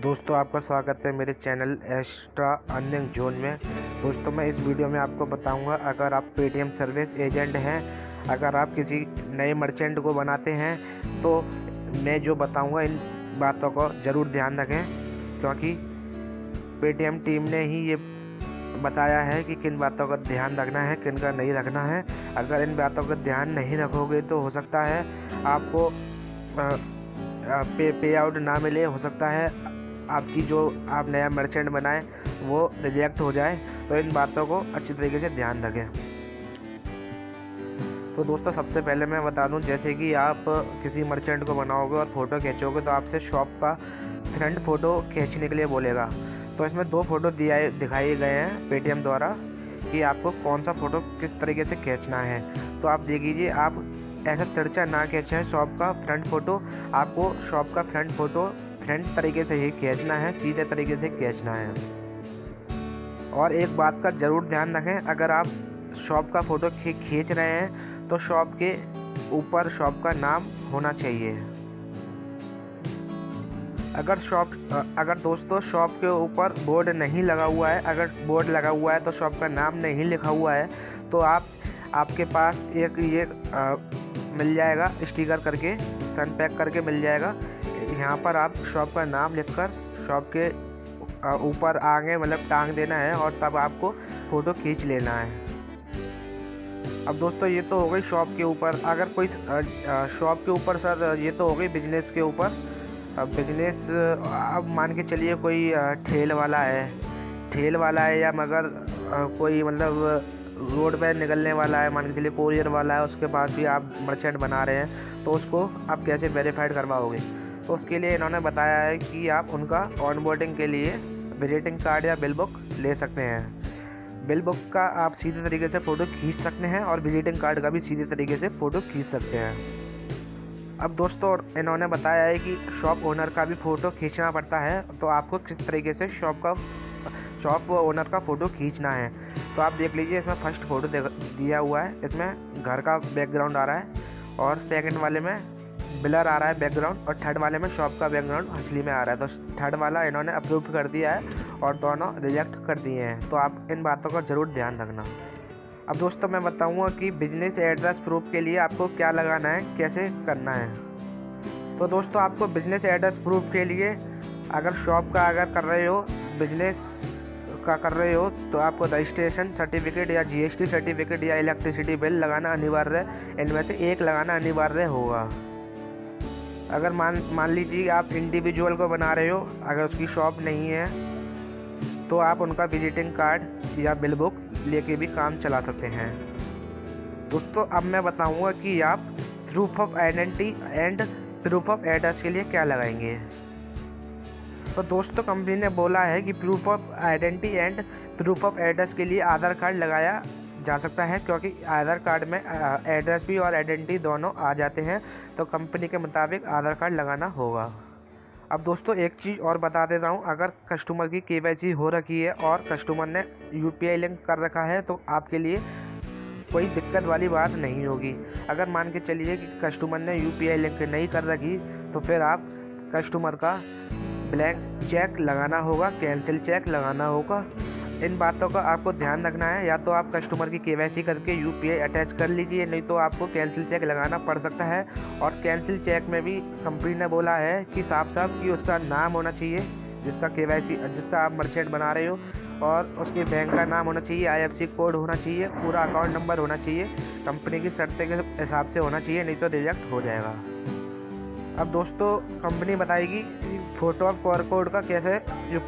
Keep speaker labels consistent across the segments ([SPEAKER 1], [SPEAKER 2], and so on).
[SPEAKER 1] दोस्तों आपका स्वागत है मेरे चैनल एक्स्ट्रा अर्निंग जोन में। दोस्तों मैं इस वीडियो में आपको बताऊंगा, अगर आप पेटीएम सर्विस एजेंट हैं, अगर आप किसी नए मर्चेंट को बनाते हैं तो मैं जो बताऊंगा इन बातों को ज़रूर ध्यान रखें, क्योंकि पेटीएम टीम ने ही ये बताया है कि किन बातों का ध्यान रखना है, किन का नहीं रखना है। अगर इन बातों का ध्यान नहीं रखोगे तो हो सकता है आपको पे आउट ना मिले, हो सकता है आपकी जो आप नया मर्चेंट बनाएं वो रिजेक्ट हो जाए। तो इन बातों को अच्छी तरीके से ध्यान रखें। तो दोस्तों सबसे पहले मैं बता दूं, जैसे कि आप किसी मर्चेंट को बनाओगे और फ़ोटो खींचोगे तो आपसे शॉप का फ्रंट फ़ोटो खींचने के लिए बोलेगा। तो इसमें दो फ़ोटो दिखाए गए हैं पेटीएम द्वारा कि आपको कौन सा फ़ोटो किस तरीके से खींचना है। तो आप देख लीजिए, आप ऐसा तिरछा ना खींचें शॉप का फ्रंट फ़ोटो। आपको शॉप का फ्रंट फ़ोटो फ्रंट तरीके से ही खींचना है, सीधे तरीके से खींचना है। और एक बात का ज़रूर ध्यान रखें, अगर आप शॉप का फ़ोटो खींच रहे हैं तो शॉप के ऊपर शॉप का नाम होना चाहिए। अगर दोस्तों शॉप के ऊपर बोर्ड नहीं लगा हुआ है, अगर बोर्ड लगा हुआ है तो शॉप का नाम नहीं लिखा हुआ है, तो आपके पास एक ये मिल जाएगा स्टिकर करके, सन पैक करके मिल जाएगा। यहाँ पर आप शॉप का नाम लिखकर शॉप के ऊपर आगे मतलब टांग देना है और तब आपको फ़ोटो खींच लेना है। अब दोस्तों ये तो हो गई शॉप के ऊपर। अगर कोई शॉप के ऊपर सर, ये तो हो गई बिजनेस के ऊपर। अब बिजनेस, अब मान के चलिए कोई ठेल वाला है या मगर कोई मतलब रोड पे निकलने वाला है, मान के चलिए कोरियर वाला है, उसके पास भी आप मर्चेंट बना रहे हैं, तो उसको आप कैसे वेरीफाइड करवाओगे। तो उसके लिए इन्होंने बताया है कि आप उनका ऑनबोर्डिंग के लिए विजिटिंग कार्ड या बिल बुक ले सकते हैं। बिल बुक का आप सीधे तरीके से फ़ोटो खींच सकते हैं और विजिटिंग कार्ड का भी सीधे तरीके से फ़ोटो खींच सकते हैं। अब दोस्तों इन्होंने बताया है कि शॉप ओनर का भी फ़ोटो खींचना पड़ता है, तो आपको किस तरीके से शॉप ओनर का फ़ोटो खींचना है। तो आप देख लीजिए, इसमें फर्स्ट फ़ोटो दिया हुआ है, इसमें घर का बैकग्राउंड आ रहा है और सेकंड वाले में ब्लर आ रहा है बैकग्राउंड और थर्ड वाले में शॉप का बैकग्राउंड असली में आ रहा है। तो थर्ड वाला इन्होंने अप्रूव कर दिया है और दोनों रिजेक्ट कर दिए हैं। तो आप इन बातों का ज़रूर ध्यान रखना। अब दोस्तों मैं बताऊंगा कि बिजनेस एड्रेस प्रूफ के लिए आपको क्या लगाना है, कैसे करना है। तो दोस्तों आपको बिजनेस एड्रेस प्रूफ के लिए अगर शॉप का कर रहे हो, बिजनेस का कर रहे हो, तो आपको रजिस्ट्रेशन सर्टिफिकेट या जीएसटी सर्टिफिकेट या इलेक्ट्रिसिटी बिल लगाना अनिवार्य है। इनमें से एक लगाना अनिवार्य होगा। अगर मान लीजिए आप इंडिविजुअल को बना रहे हो, अगर उसकी शॉप नहीं है, तो आप उनका विजिटिंग कार्ड या बिल बुक लेके भी काम चला सकते हैं। दोस्तों अब मैं बताऊंगा कि आप proof of identity and proof of address के लिए क्या लगाएंगे। तो दोस्तों कंपनी ने बोला है कि proof of identity and proof of address के लिए आधार कार्ड लगाया जा सकता है, क्योंकि आधार कार्ड में एड्रेस भी और आइडेंटिटी दोनों आ जाते हैं। तो कंपनी के मुताबिक आधार कार्ड लगाना होगा। अब दोस्तों एक चीज़ और बता देता हूँ, अगर कस्टमर की केवाईसी हो रखी है और कस्टमर ने यूपीआई लिंक कर रखा है तो आपके लिए कोई दिक्कत वाली बात नहीं होगी। अगर मान के चलिए कि कस्टमर ने यूपीआई लिंक नहीं कर रखी, तो फिर आप कस्टमर का ब्लैंक चेक लगाना होगा, कैंसिल चेक लगाना होगा। इन बातों का आपको ध्यान रखना है। या तो आप कस्टमर की केवाईसी करके यूपीआई अटैच कर लीजिए, नहीं तो आपको कैंसिल चेक लगाना पड़ सकता है। और कैंसिल चेक में भी कंपनी ने बोला है कि साफ कि उसका नाम होना चाहिए, जिसका आप मर्चेंट बना रहे हो, और उसके बैंक का नाम होना चाहिए, आईएफएससी कोड होना चाहिए, पूरा अकाउंट नंबर होना चाहिए, कंपनी की शर्तें के हिसाब से होना चाहिए, नहीं तो रिजेक्ट हो जाएगा। अब दोस्तों कंपनी बताएगी फ़ोटो और QR कोड का कैसे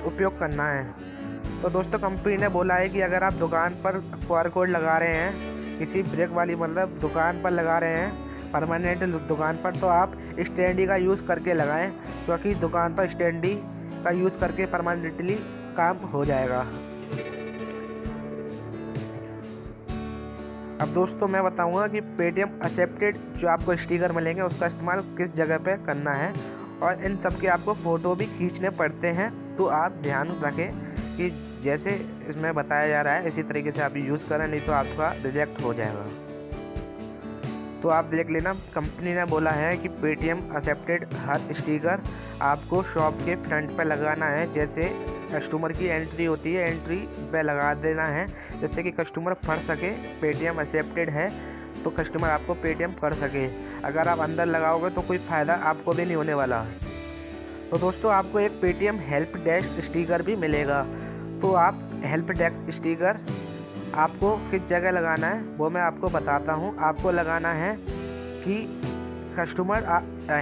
[SPEAKER 1] उपयोग करना है। तो दोस्तों कंपनी ने बोला है कि अगर आप दुकान पर QR कोड लगा रहे हैं, किसी ब्रेक वाली मतलब दुकान पर लगा रहे हैं, परमानेंट दुकान पर, तो आप स्टैंडी का यूज़ करके लगाएं, क्योंकि दुकान पर स्टैंडी का यूज़ करके परमानेंटली काम हो जाएगा। अब दोस्तों मैं बताऊंगा कि पेटीएम एक्सेप्टेड जो आपको स्टिकर मिलेंगे उसका इस्तेमाल किस जगह पे करना है, और इन सब के आपको फ़ोटो भी खींचने पड़ते हैं। तो आप ध्यान रखें कि जैसे इसमें बताया जा रहा है इसी तरीके से आप यूज़ करें, नहीं तो आपका रिजेक्ट हो जाएगा। तो आप देख लेना, कंपनी ने बोला है कि पेटीएम एक्सेप्टेड हर स्टिकर आपको शॉप के फ्रंट पे लगाना है। जैसे कस्टमर की एंट्री होती है, एंट्री पे लगा देना है, जिससे कि कस्टमर पढ़ सके पेटीएम एक्सेप्टेड है, तो कस्टमर आपको पेटीएम कर सके। अगर आप अंदर लगाओगे तो कोई फ़ायदा आपको भी नहीं होने वाला है। तो दोस्तों आपको एक पेटीएम हेल्प डेस्क स्टिकर भी मिलेगा। तो आप हेल्प डेस्क स्टिकर आपको किस जगह लगाना है वो मैं आपको बताता हूँ। आपको लगाना है कि कस्टमर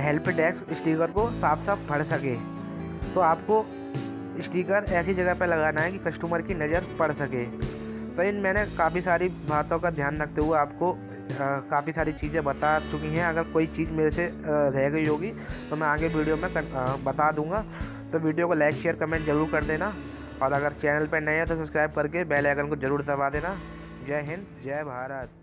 [SPEAKER 1] हेल्प डेस्क स्टिकर को साफ साफ पढ़ सके। तो आपको स्टिकर ऐसी जगह पर लगाना है कि कस्टमर की नज़र पड़ सके। तो इन मैंने काफ़ी सारी बातों का ध्यान रखते हुए आपको काफ़ी सारी चीज़ें बता चुकी हैं। अगर कोई चीज़ मेरे से रह गई होगी तो मैं आगे वीडियो में बता दूंगा। तो वीडियो को लाइक शेयर कमेंट ज़रूर कर देना, और अगर चैनल पर नए हैं तो सब्सक्राइब करके बेल आइकन को ज़रूर दबा देना। जय हिंद, जय भारत।